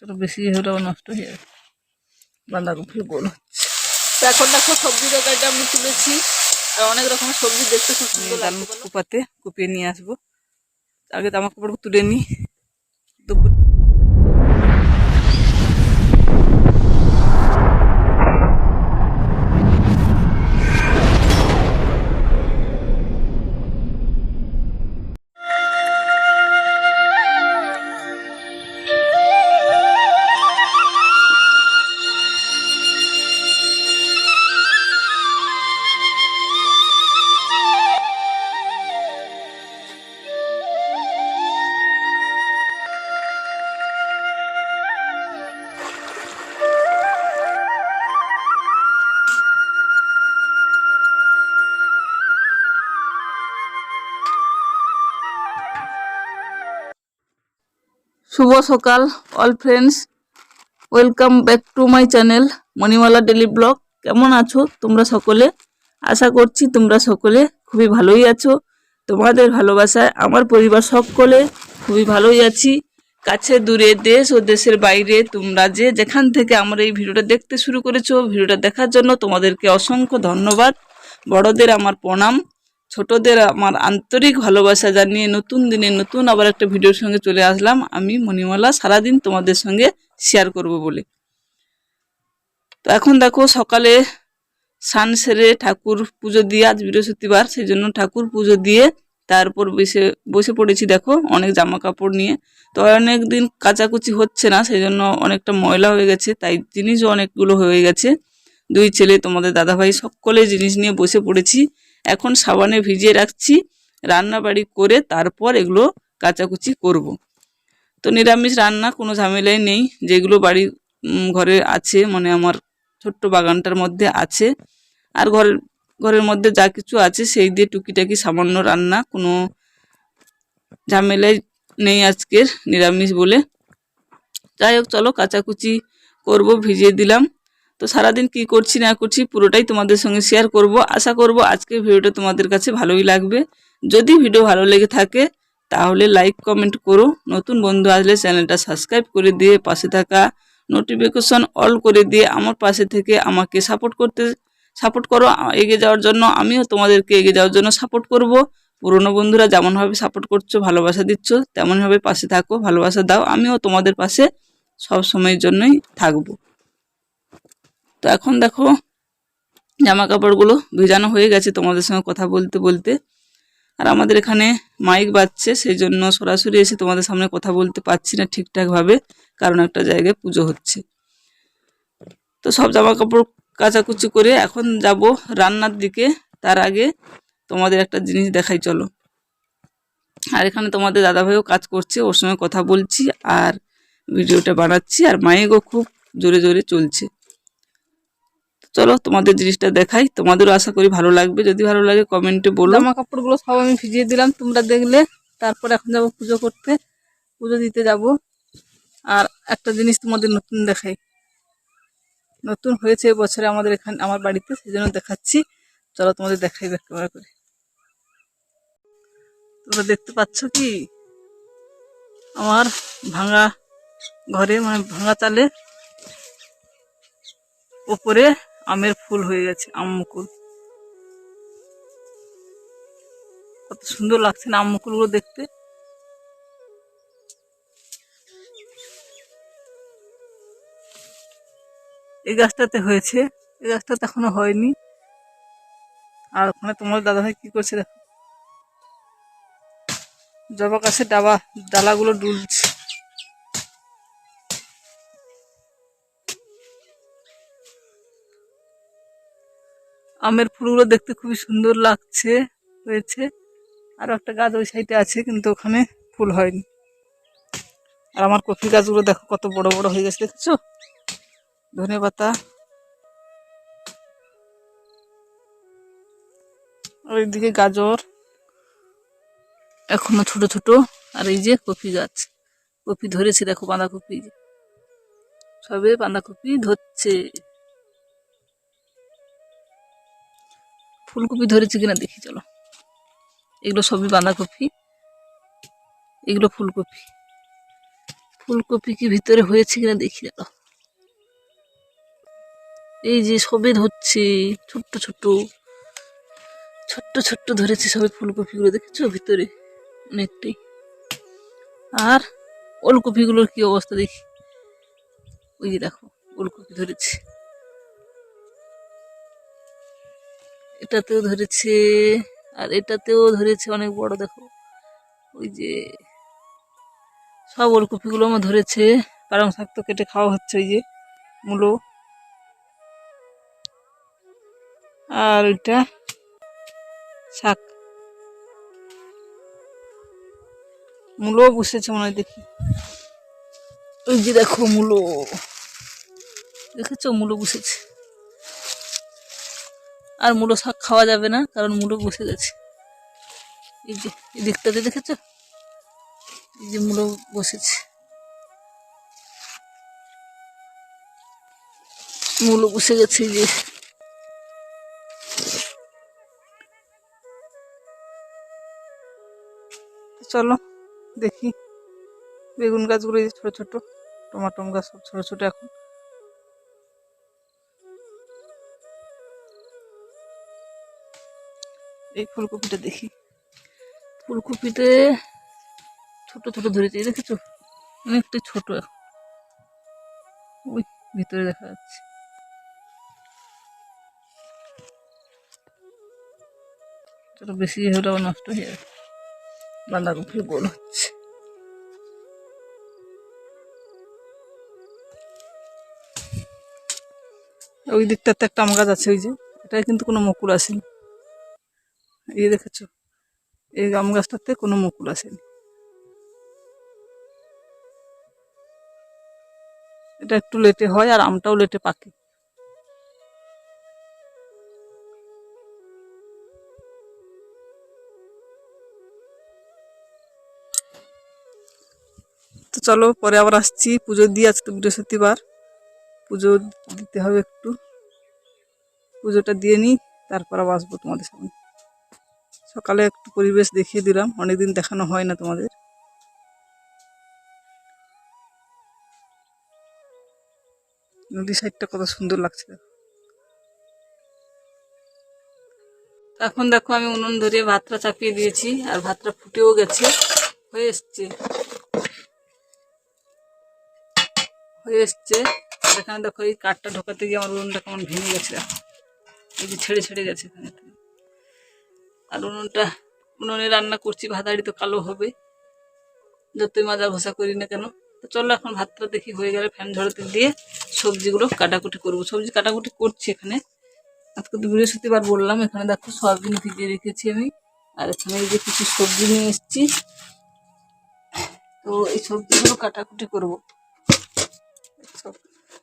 একটু বেশি হলেও নষ্ট হয়ে যাবে। বাঁধাকপি গোল হচ্ছে। তো এখন দেখো সবজি তরকারিটা আমি তুলেছি, আর অনেক রকমের সবজি দেখতে খুব সুন্দর লাগছে। কুপাতে কুপিয়ে নিয়ে আসবো, আগে জামা কাপড় তুলে নিই। দুপুর শুভ সকাল all friends, welcome back to my channel Manimala daily blog. কেমন আছো তোমরা সকলে? আশা করছি তোমরা সকলে খুবই ভালোই আছো। তোমাদের ভালোবাসায় আমার পরিবার সকলে খুবই ভালোই আছি। কাছে দূরে দেশ ও দেশের বাইরে তোমরা যে যেখান থেকে আমার এই ভিডিওটা দেখতে শুরু করেছো, ভিডিওটা দেখার জন্য তোমাদেরকে অসংখ্য ধন্যবাদ। বড়দের আমার প্রণাম, ছোটদের আমার আন্তরিক ভালোবাসা জানিয়ে নতুন দিনে নতুন আবার একটা ভিডিওর সঙ্গে চলে আসলাম আমি মণিমালা, সারাদিন তোমাদের সঙ্গে শেয়ার করব বলে। তো এখন দেখো সকালে স্নান সেরে ঠাকুর পুজো দিয়ে, আজ বৃহস্পতিবার সেই জন্য ঠাকুর পুজো দিয়ে তারপর বসে পড়েছি দেখো অনেক জামা কাপড় নিয়ে। তো অনেক দিন কাচাকুচি হচ্ছে না, সেই জন্য অনেকটা ময়লা হয়ে গেছে, তাই জিনিসও অনেকগুলো হয়ে গেছে। দুই ছেলে তোমাদের দাদাভাই সকলে জিনিস নিয়ে বসে পড়েছি। এখন সাবানে ভিজিয়ে রাখছি, রান্না বাড়ি করে তারপর এগুলো কাচাকুচি করব। তো নিরামিষ রান্না, কোনো ঝামেলাই নেই, যেগুলো বাড়ি ঘরে আছে, মানে আমার ছোট্ট বাগানটার মধ্যে আছে, আর ঘরের মধ্যে যা কিছু আছে সেই দিয়ে টুকিটাকি সামান্য রান্না, কোনো ঝামেলাই নেই আজকের, নিরামিষ বলে। যাই হোক চলো কাচাকুচি করব, ভিজিয়ে দিলাম। তো সারাদিন কি করছি না করছি পুরোটাই তোমাদের সঙ্গে শেয়ার করব। আশা করব আজকের ভিডিওটা তোমাদের কাছে ভালোই লাগবে। যদি ভিডিও ভালো লেগে থাকে তাহলে লাইক কমেন্ট করো, নতুন বন্ধু আসলে চ্যানেলটা সাবস্ক্রাইব করে দিয়ে পাশে থাকা নোটিফিকেশন অল করে দিয়ে আমার পাশে থেকে আমাকে সাপোর্ট করো এগিয়ে যাওয়ার জন্য। আমিও তোমাদেরকে এগিয়ে যাওয়ার জন্য সাপোর্ট করব। পুরনো বন্ধুরা যেমনভাবে সাপোর্ট করছো, ভালোবাসা দিচ্ছ, তেমনভাবে পাশে থাকো, ভালোবাসা দাও। আমিও তোমাদের পাশে সব সময়ের জন্যই থাকবো। তো এখন দেখো জামা কাপড়গুলো ভেজানো হয়ে গেছে তোমাদের সঙ্গে কথা বলতে বলতে। আর আমাদের এখানে মাইক বাজছে, সেই জন্য সরাসরি এসে তোমাদের সামনে কথা বলতে পারছি না ঠিকঠাকভাবে, কারণ একটা জায়গায় পুজো হচ্ছে। তো সব জামা কাপড় কাচাকুচি করে এখন যাব রান্নার দিকে। তার আগে তোমাদের একটা জিনিস দেখাই চলো। আর এখানে তোমাদের দাদাভাইও কাজ করছে, ওর সঙ্গে কথা বলছি আর ভিডিওটা বানাচ্ছি, আর মাইকও খুব জোরে জোরে চলছে। চলো তোমাদের জিনিসটা দেখাই, তোমাদেরও আশা করি ভালো লাগবে। যদি ভালো লাগে কমেন্টে বলো। জামা কাপড়গুলো সব আমি ভিজিয়ে দিলাম, তোমরা দেখলে। তারপর এখন যাব পুজো করতে, পুজো দিতে যাব। আর একটা জিনিস তোমাদের নতুন দেখাই, নতুন হয়েছে এবছরে আমাদের এখানে আমার বাড়িতে, সেই জন্য দেখাচ্ছি। চলো তোমাদের দেখাই একেবারে করে। তোমরা দেখতে পাচ্ছ কি আমার ভাঙা ঘরে, মানে ভাঙা চালে ওপরে আমের ফুল হয়ে গেছে, আম মুকুল। কত সুন্দর লাগছে না আম মুকুলগুলো দেখতে। এই গাছটাতে হয়েছে, এই গাছটাতে এখনো হয়নি। আর ওখানে তোমার দাদাভাই কি করছে দেখো, জবা গাছের ডালাগুলো ডুলছে। আমের ফুলগুলো দেখতে খুবই সুন্দর লাগছে, হয়েছে। আরো একটা গাছ ওই সাইডে আছে, কিন্তু ওখানে ফুল হয়নি। আর আমার কফি গাছগুলো দেখো কত বড় বড় হয়ে গেছে, দেখছো? ধনেপাতা, ওইদিকে গাজর এখনো ছোট ছোট। আর এই যে কফি গাছ, কফি ধরেছে দেখো, বাঁধাকপি, সবে বাঁধাকপি ধরছে। ফুলকপি ধরেছে কিনা দেখি চলো। এগুলো সবই বাঁধাকপি, এগুলো ফুলকপি। ফুলকপি কি ভিতরে হয়েছে কিনা দেখি দাও। এই যে সবে ধরছে, ছোট্ট ছোট্ট ছোট্ট ছোট্ট ধরেছে সবে ফুলকপিগুলো, দেখেছো ভিতরে অনেকটাই। আর ওলকপিগুলোর কি অবস্থা দেখি, ওই যে দেখো ওলকপি ধরেছে, এটাতেও ধরেছে আর এটাতেও ধরেছে অনেক বড়, দেখো ওই যে সব ওলকপিগুলো আমার ধরেছে। পালং শাক তো কেটে খাওয়া হচ্ছে, ওই যে মূলো, আর ওইটা শাক, মূলো বসেছে মনে হয়, দেখি ওই যে দেখো মূলো, দেখেছো মূলো বসেছে। আর মূলো শাক খাওয়া যাবে না, কারণ মূলো বসে গেছে। এই যে এই দিকটাতে দেখেছো, এই যে মূলো বসেছে, মূলো বসে গেছে। এই যে চলো দেখি বেগুন গাছগুলো, এই যে ছোট ছোট, টমাটম গাছ সব ছোট ছোট এখন। এই ফুলকপিটা দেখি, ফুলকপিতে ছোট ছোট ধরেছে, দেখেছো অনেকটা ছোট এখন, ওই ভিতরে দেখা যাচ্ছে। ছোট বেশি হলে আবার নষ্ট হয়ে যাবে, বাঁধাকপি গোল হচ্ছে। ওই দিকটাতে একটা আম গাছ আছে, ওই যে এটাই কিন্তু কোনো মুকুল আসেনি, এই দেখেছো এই আম গাছটাতে কোনো মুকুল আসেনি, এটা একটু লেটে হয় আর আমটাও লেটে পাকে। তো চলো পরে আবার আসছি, পুজো দিয়ে, আজকে বৃহস্পতিবার, পুজো দিতে হবে একটু, পুজোটা দিয়ে নিই, তারপর আবার আসবো তোমাদের সামনে। সকালে একটু পরিবেশ দেখিয়ে দিলাম, অনেকদিন দেখানো হয় না তোমাদের। নদী সাইডটা কত সুন্দর লাগছে। এখন দেখো আমি উনুন ধরে ভাতটা চাপিয়ে দিয়েছি, আর ভাতটা ফুটেও গেছে, হয়ে এসছে হয়ে এসছে। এখানে দেখো এই কাঠটা ঢোকাতে গিয়ে আমার উনুনটা কেমন ভেঙে গেছে, এই যে ছেড়ে ছেড়ে গেছে এখানে। আর উনুনে রান্না করছি, ভাতাড়ি তো কালো হবে যতই মাজা ঘষা করি না কেন। তো চলো এখন ভাতটা দেখি হয়ে গেলে ফ্যান ঝরাতে দিয়ে সবজিগুলো কাটাকুটি করবো। সবজি কাটাকুটি করছি এখানে, আজকে তো বৃহস্পতিবার বললাম। এখানে দেখো সয়াবিন ভিজিয়ে রেখেছি আমি, আর এখানে এই যে কিছু সবজি নিয়ে এসেছি, তো এই সবজিগুলো কাটাকুটি করবো।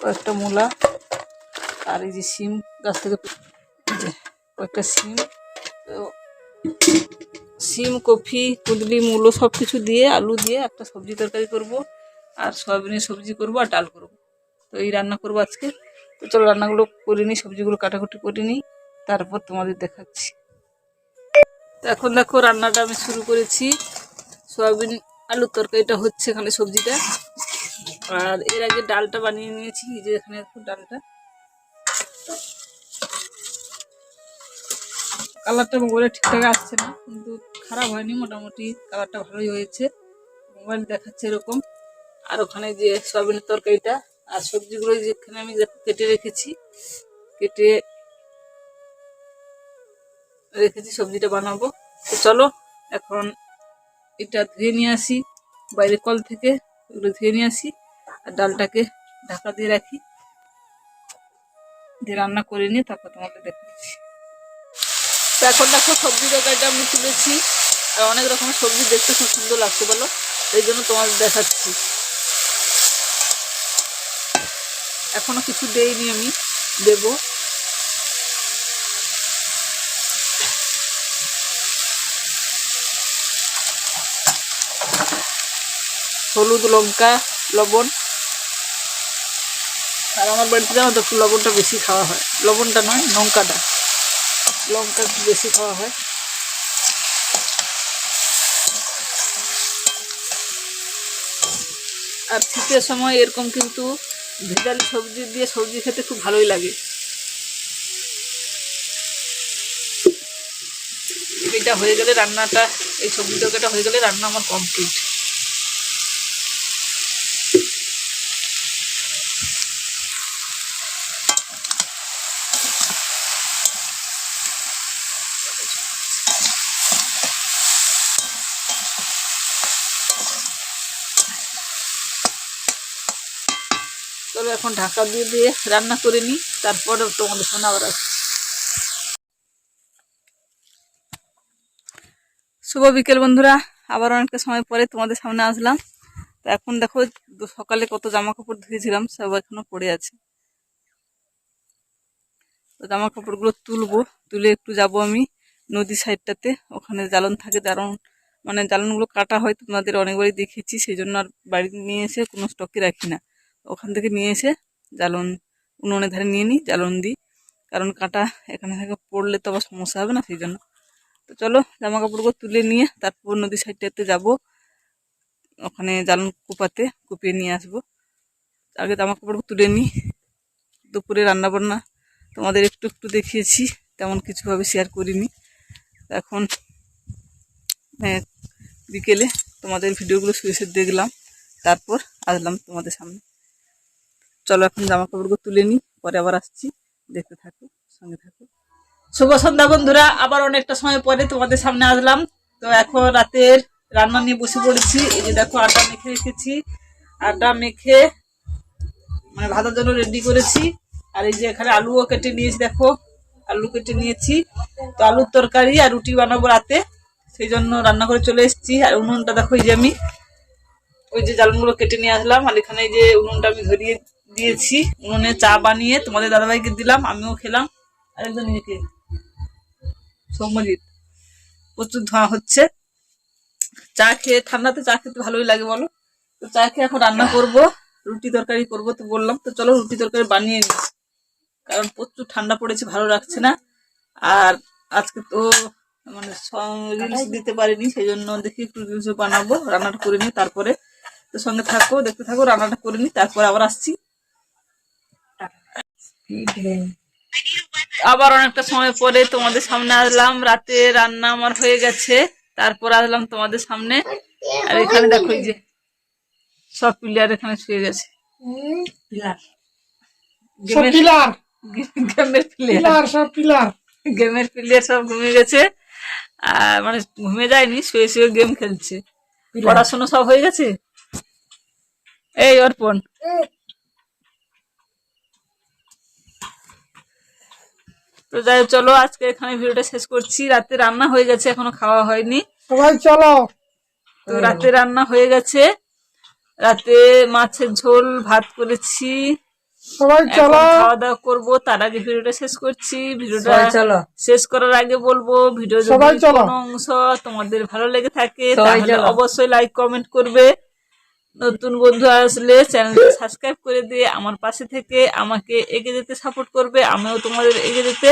কয়েকটা মূলা, আর এই যে শিম গাছ থেকে কয়েকটা শিম, তো শিম, কফি, কুঁদলি, মূলো সব কিছু দিয়ে, আলু দিয়ে একটা সবজি তরকারি করব, আর সয়াবিনের সবজি করব, আর ডাল করব। তো এই রান্না করবো আজকে। তো চলো রান্নাগুলো করে নিই, সবজিগুলো কাটাকুটি করে নিই, তারপর তোমাদের দেখাচ্ছি। তো এখন দেখো রান্নাটা আমি শুরু করেছি, সয়াবিন আলুর তরকারিটা হচ্ছে এখানে, সবজিটা। আর এর আগে ডালটা বানিয়ে নিয়েছি, এই যে এখানে একটু ডালটা, কালারটা মোবাইলে ঠিকঠাক আসছে না, কিন্তু খারাপ হয়নি, মোটামুটি কালারটা ভালোই হয়েছে, মোবাইল দেখাচ্ছে এরকম। আর ওখানে যে সয়াবিনের তরকারিটা আর সবজিগুলো যেখানে আমি কেটে রেখেছি, কেটে রেখেছি, সবজিটা বানাবো। তো চলো এখন এটা ধুয়ে নিয়ে আসি বাইরে কল থেকে, ওগুলো ধুয়ে নিয়ে আসি, আর ডালটাকে ঢাকা দিয়ে রাখি, দিয়ে রান্না করে নিয়ে তারপর তোমাকে দেখাচ্ছি। তো এখন দেখো সবজি তরকারিটা আমি তুলেছি, আর অনেক রকমের সবজি দেখতে খুব সুন্দর লাগছে বলো, এই জন্য তোমাদের দেখাচ্ছি। এখনো কিছু দেইনি, আমি দেব। হলুদ, লঙ্কা, লবণ, আর আমার বাড়িতে জানো তো একটু লবণটা বেশি খাওয়া হয়, লবণটা নয় লঙ্কাটা, লঙ্কা একটু বেশি খাওয়া হয়। আর শীতের সময় এরকম কিন্তু ভেজালি সবজি দিয়ে সবজি খেতে খুব ভালোই লাগে। এটা হয়ে গেলে রান্নাটা, এই সবজি তরকারিটা হয়ে গেলে রান্না আমার কমপ্লিট। চলো এখন ঢাকা দিয়ে দিয়ে রান্না করে নিই, তারপরে তোমাদের সামনে আবার আসছি। শুভ বিকেল বন্ধুরা, আবার অনেকটা সময় পরে তোমাদের সামনে আসলাম। তো এখন দেখো সকালে কত জামা কাপড় ধুয়েছিলাম সব এখনো পড়ে আছে। তো জামা কাপড়গুলো তুলবো, তুলে একটু যাব আমি নদী সাইডটাতে, ওখানে জ্বালন থাকে, মানে জ্বালনগুলো কাটা হয়, তোমাদের অনেকবারই দেখেছি, সেই জন্য আর বাড়ি নিয়ে এসে কোনো স্টকে রাখি না। ওখান থেকে নিয়ে এসে জ্বালন উনুনের ধারে নিয়ে নিই, জ্বালন দিই, কারণ কাটা এখানে থেকে পড়লে তো আবার সমস্যা হবে না, সেই জন্য। তো চলো জামা কাপড়গুলো তুলে নিয়ে তারপর নদী সাইডটাতে যাব, ওখানে জ্বালন কুপিয়ে নিয়ে আসবো। আগে জামা কাপড় তুলে নিই। দুপুরে রান্না বান্না তোমাদের একটু একটু দেখিয়েছি, তেমন কিছুভাবে শেয়ার করিনি। এখন বিকেলে তোমাদের ভিডিওগুলো শুয়ে দেখলাম, তারপর আসলাম তোমাদের সামনে। চলো এখন জামা কাপড়গুলো তুলে নিই, পরে আবার আসছি, দেখতে থাকো, সঙ্গে থাকো। শুভ সন্ধ্যা বন্ধুরা, আবার অনেকটা সময় পরে তোমাদের সামনে আসলাম। তো এখন রাতের রান্না নিয়ে বসে পড়েছি। এই যে দেখো আটা মেখে রেখেছি, আটা মেখে মানে ভাতের জন্য রেডি করেছি। আর এই যে এখানে আলুও কেটে নিয়েছি, দেখো আলু কেটে নিয়েছি। তো আলুর তরকারি আর রুটি বানাবো রাতে, সেই জন্য রান্না করে চলে এসেছি। আর উনুনটা দেখো, এই যে আমি ওই যে জ্বালনগুলো কেটে নিয়ে আসলাম, আর এখানে এই যে উনুনটা আমি ধরিয়ে দিয়েছি। উনুনে চা বানিয়ে তোমাদের দাদাভাইকে দিলাম, আমিও খেলাম। আরেকজন নিজেকে সৌম্যজিৎ, প্রচুর ধোঁয়া হচ্ছে। চা খেয়ে, ঠান্ডাতে চা খেতে ভালোই লাগে বলো। তো চা খেয়ে এখন রান্না করব, রুটি তরকারি করবো তো বললাম। তো চলো রুটি তরকারি বানিয়ে নিই, কারণ প্রচুর ঠান্ডা পড়েছে, ভালো লাগছে না। আর আজকে তো মানে রিলস দিতে পারিনি, সেই জন্য দেখি একটু রিলস বানাবো, রান্নাটা করে নিই তারপরে। তো সঙ্গে থাকো, দেখতে থাকো, রান্নাটা করে নিই তারপরে আবার আসছি। আবার অনেকটা সময় পরে তোমাদের সামনে আসলাম। রাতে রান্না আমার হয়ে গেছে, তারপর আসলাম তোমাদের সামনে। আর এখানে দেখো এই যে সব প্লেয়ার এখানে শুয়ে গেছে, গেমের প্লেয়ার সব ঘুমিয়ে গেছে। আর মানে ঘুমিয়ে যায়নি, শুয়ে শুয়ে গেম খেলছে। পড়াশোনা সব হয়ে গেছে। এই অর্পণ, তো যাই চলো আজকে এখানে ভিডিওটা শেষ করছি। রাতে রান্না হয়ে গেছে, এখনো খাওয়া হয়নি। সবাই চলো। তো রাতে রান্না হয়ে গেছে, রাতে মাছের ঝোল ভাত করেছি, সবাই চলো, খাওয়া দাওয়া করবো। তার আগে ভিডিওটা শেষ করছি। ভিডিওটা শেষ করার আগে বলবো, ভিডিও যদি কোনো অংশ তোমাদের ভালো লেগে থাকে তাহলে অবশ্যই লাইক কমেন্ট করবে। নতুন বন্ধু আসলে চ্যানেলটা সাবস্ক্রাইব করে দিয়ে আমার পাশে থেকে আমাকে এগিয়ে যেতে সাপোর্ট করবে, আমিও তোমাদের এগিয়ে যেতে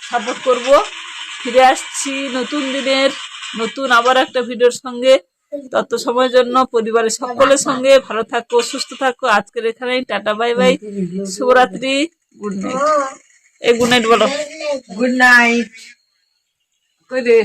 সাপোর্ট করব। ফিরে আসছি নতুন দিনের নতুন আবার একটা ভিডিওর সঙ্গে। তত সময়ের জন্য পরিবারের সকলের সঙ্গে ভালো থাকো, সুস্থ থাকো। আজকের এখানেই টাটা, বাই বাই, শুভরাত্রি, গুড নাইট। এই গুড নাইট বলো, গুড নাইট। কই রে?